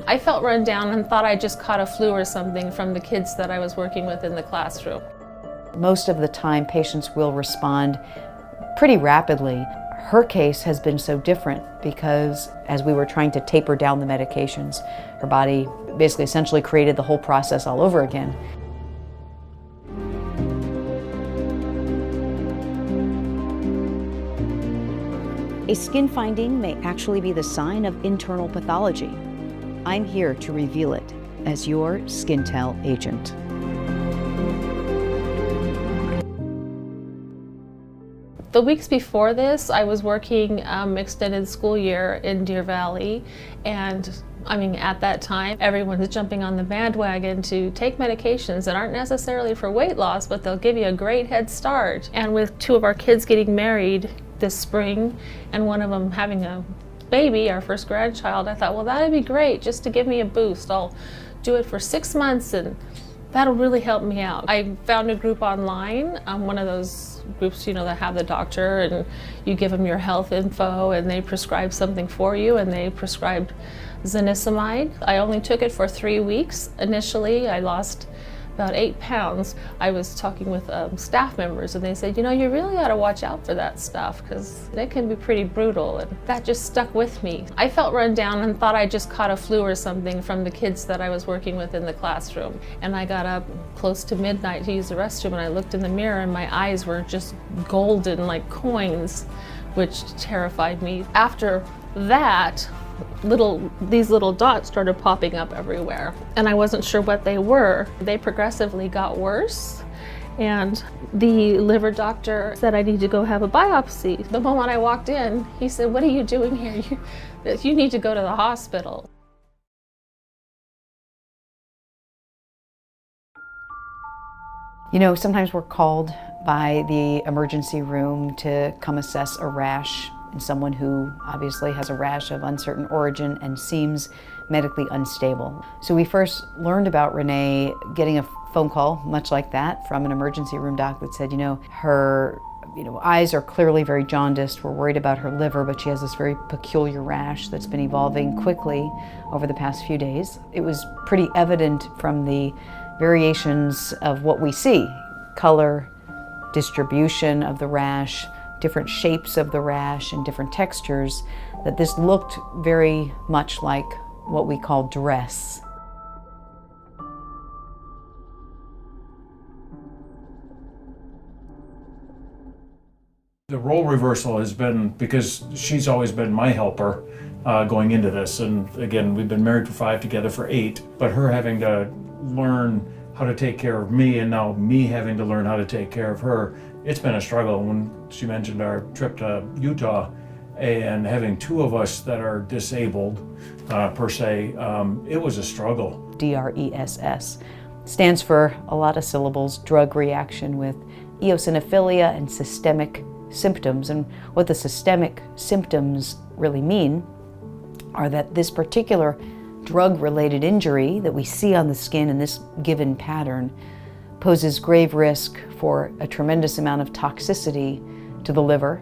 I felt run down and thought I just caught a flu or something from the kids that I was working with in the classroom. Most of the time, patients will respond pretty rapidly. Her case has been so different because as we were trying to taper down the medications, her body basically essentially created the whole process all over again. A skin finding may actually be the sign of internal pathology. I'm here to reveal it as your SkinTellAgent. The weeks before this, I was working extended school year in Deer Valley, and at that time, everyone is jumping on the bandwagon to take medications that aren't necessarily for weight loss, but they'll give you a great head start. And with two of our kids getting married this spring, and one of them having a baby, our first grandchild, I thought, well, that'd be great just to give me a boost. I'll do it for 6 months, and that'll really help me out. I found a group online, one of those groups, that have the doctor and you give them your health info and they prescribe something for you, and they prescribed zonisamide. I only took it for 3 weeks. Initially, I lost about 8 pounds. I was talking with staff members and they said, you really ought to watch out for that stuff because it can be pretty brutal, and that just stuck with me. I felt run down and thought I just caught a flu or something from the kids that I was working with in the classroom. And I got up close to midnight to use the restroom, and I looked in the mirror and my eyes were just golden like coins, which terrified me. After that, these little dots started popping up everywhere, and I wasn't sure what they were. They progressively got worse, and the liver doctor said I need to go have a biopsy. The moment I walked in, he said, "What are you doing here? You need to go to the hospital." Sometimes we're called by the emergency room to come assess a rash in someone who obviously has a rash of uncertain origin and seems medically unstable. So we first learned about Renee getting a phone call much like that from an emergency room doc that said, her eyes are clearly very jaundiced. We're worried about her liver, but she has this very peculiar rash that's been evolving quickly over the past few days. It was pretty evident from the variations of what we see, color, distribution of the rash, different shapes of the rash and different textures, that this looked very much like what we call dress. The role reversal has been because she's always been my helper going into this. And again, we've been married for 5, together for 8, but her having to learn how to take care of me and now me having to learn how to take care of her, it's been a struggle. When she mentioned our trip to Utah and having 2 of us that are disabled per se, it was a struggle. DRESS stands for a lot of syllables, drug reaction with eosinophilia and systemic symptoms. And what the systemic symptoms really mean are that this particular drug-related injury that we see on the skin in this given pattern poses grave risk for a tremendous amount of toxicity to the liver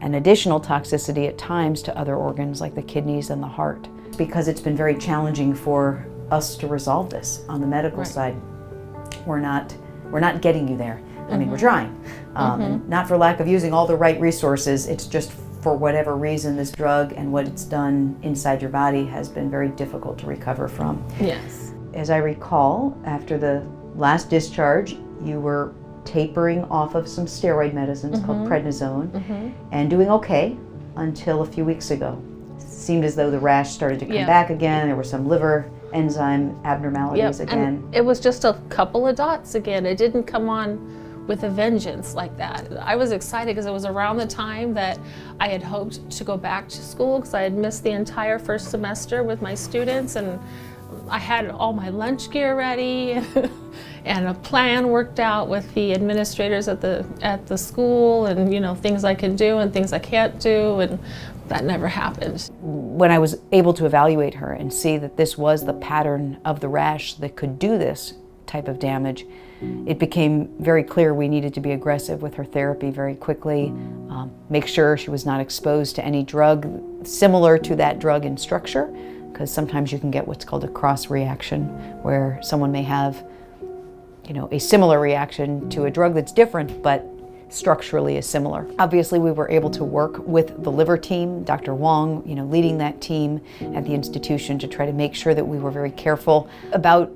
and additional toxicity at times to other organs like the kidneys and the heart. Because it's been very challenging for us to resolve this on the medical side. We're not getting you there. We're trying. And not for lack of using all the right resources, it's just for whatever reason this drug and what it's done inside your body has been very difficult to recover from. Yes. As I recall, after the last discharge, you were tapering off of some steroid medicines called prednisone and doing okay until a few weeks ago. It seemed as though the rash started to come back again. There were some liver enzyme abnormalities again. And it was just a couple of dots again. It didn't come on with a vengeance like that. I was excited because it was around the time that I had hoped to go back to school because I had missed the entire first semester with my students, and I had all my lunch gear ready and a plan worked out with the administrators at the school, and things I can do and things I can't do, and that never happened. When I was able to evaluate her and see that this was the pattern of the rash that could do this type of damage, it became very clear we needed to be aggressive with her therapy very quickly, make sure she was not exposed to any drug similar to that drug in structure, because sometimes you can get what's called a cross reaction, where someone may have, a similar reaction to a drug that's different, but structurally is similar. Obviously, we were able to work with the liver team, Dr. Wong, leading that team at the institution to try to make sure that we were very careful about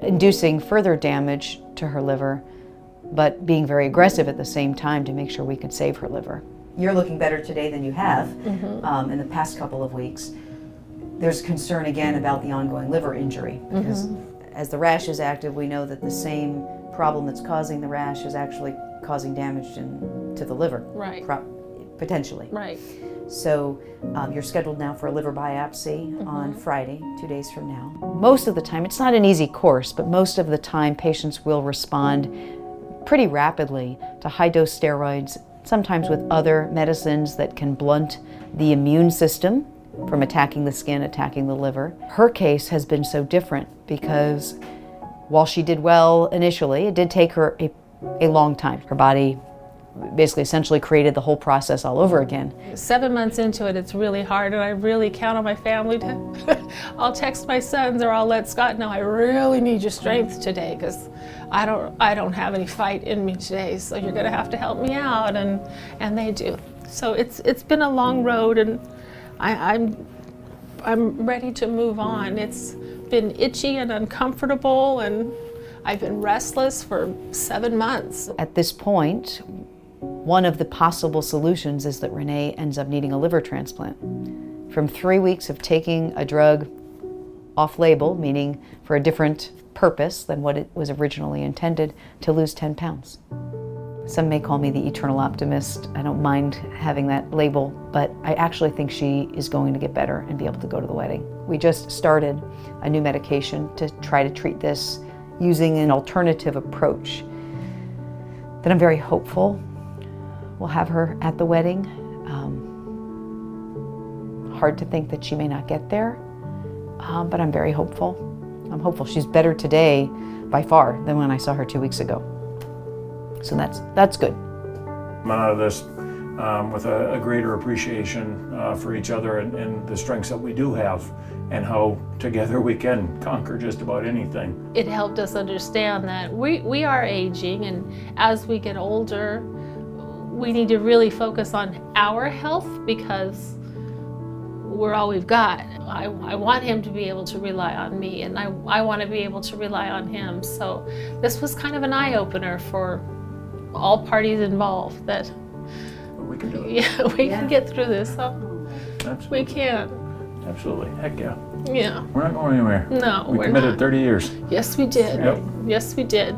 inducing further damage to her liver, but being very aggressive at the same time to make sure we could save her liver. You're looking better today than you have in the past couple of weeks. There's concern again about the ongoing liver injury, because as the rash is active, we know that the same problem that's causing the rash is actually causing damage to the liver, right? Potentially, right. So you're scheduled now for a liver biopsy on Friday, 2 days from now. Most of the time, it's not an easy course, but most of the time patients will respond pretty rapidly to high-dose steroids, sometimes with other medicines that can blunt the immune system from attacking the skin, attacking the liver. Her case has been so different because while she did well initially, it did take her a long time. Her body basically essentially created the whole process all over again. 7 months into it, it's really hard, and I really count on my family to, I'll text my sons or I'll let Scott know, I really need your strength today because I don't have any fight in me today, so you're gonna have to help me out, and they do. So it's been a long road, and I'm ready to move on. It's been itchy and uncomfortable, and I've been restless for 7 months. At this point, one of the possible solutions is that Renee ends up needing a liver transplant. From 3 weeks of taking a drug off-label, meaning for a different purpose than what it was originally intended, to lose 10 pounds. Some may call me the eternal optimist. I don't mind having that label, but I actually think she is going to get better and be able to go to the wedding. We just started a new medication to try to treat this using an alternative approach that I'm very hopeful will have her at the wedding. Hard to think that she may not get there, but I'm very hopeful. I'm hopeful. She's better today by far than when I saw her 2 weeks ago. So that's good. I'm out of this with a greater appreciation for each other and the strengths that we do have, and how together we can conquer just about anything. It helped us understand that we are aging, and as we get older, we need to really focus on our health because we're all we've got. I want him to be able to rely on me, and I want to be able to rely on him. So this was kind of an eye-opener for all parties involved that we can do it. Yeah, we can get through this. So Absolutely. we can. Absolutely. Heck yeah. Yeah. We're not going anywhere. No, we we're committed not. 30 years. Yes, we did. Yep. Yes, we did.